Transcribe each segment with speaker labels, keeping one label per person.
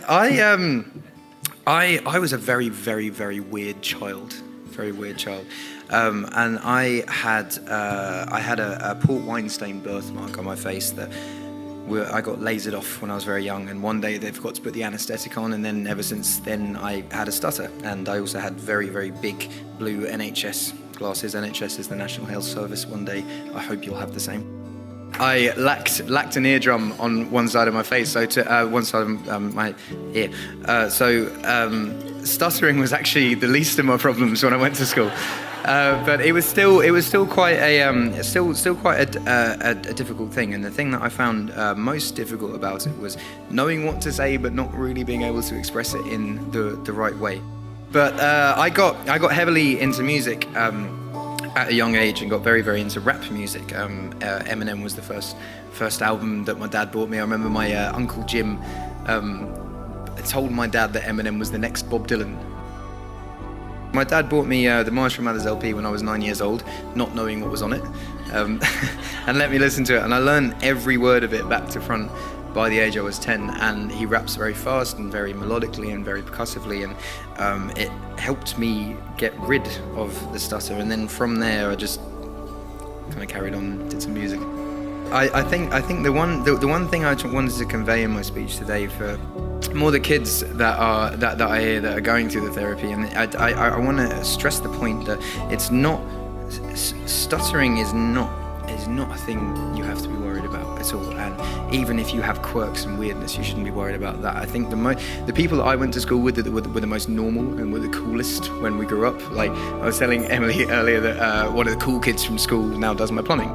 Speaker 1: I was a very, very, very weird child. Very weird child. And I had a port wine stained birthmark on my face that I got lasered off when I was very young, and one day they forgot to put the anaesthetic on, and then ever since then I had a stutter. And I also had very, very big blue NHS glasses. NHS is the National Health Service. One day I hope you'll have the same. I lacked an eardrum on one side of my face, so to one side of my ear. Stuttering was actually the least of my problems when I went to school. But it was still quite a difficult thing. And the thing that I found most difficult about it was knowing what to say, but not really being able to express it in the right way. But I got heavily into music at a young age and got very, very into rap music. Eminem was the first album that my dad bought me. I remember my Uncle Jim told my dad that Eminem was the next Bob Dylan. My dad bought me the Marshall Mathers LP when I was 9 years old, not knowing what was on it, and let me listen to it. And I learned every word of it back to front by the age I was 10. And he raps very fast and very melodically and very percussively, and it helped me get rid of the stutter. And then from there, I just kind of carried on, did some music. I think the one thing I wanted to convey in my speech today for more the kids that I hear that are going through the therapy, and I want to stress the point that it's not, stuttering is not a thing you have to be worried about at all. And even if you have quirks and weirdness, you shouldn't be worried about that. I think the people that I went to school with were the most normal and were the coolest when we grew up. Like I was telling Emily earlier that one of the cool kids from school now does my plumbing.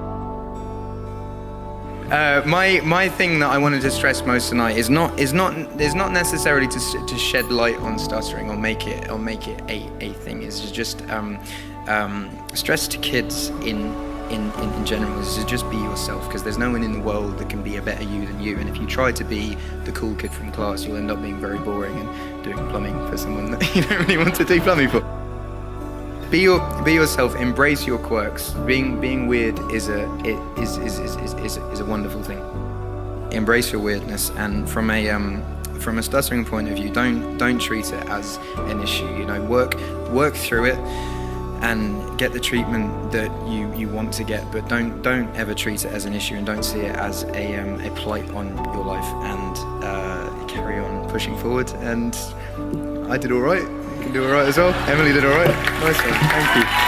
Speaker 1: My thing that I wanted to stress most tonight is not necessarily to shed light on stuttering or make it a thing. It's just stress to kids in general is to just be yourself, because there's no one in the world that can be a better you than you. And if you try to be the cool kid from class, you'll end up being very boring and doing plumbing for someone that you don't really want to do plumbing for. Be yourself. Embrace your quirks. Being weird is a wonderful thing. Embrace your weirdness, and from a stuttering point of view, don't treat it as an issue. You know, work through it and get the treatment that you want to get, but don't ever treat it as an issue, and don't see it as a blight on your life, and carry on pushing forward. And I did all right. You can do all right as well. Emily did all right. Nice one. Thank you.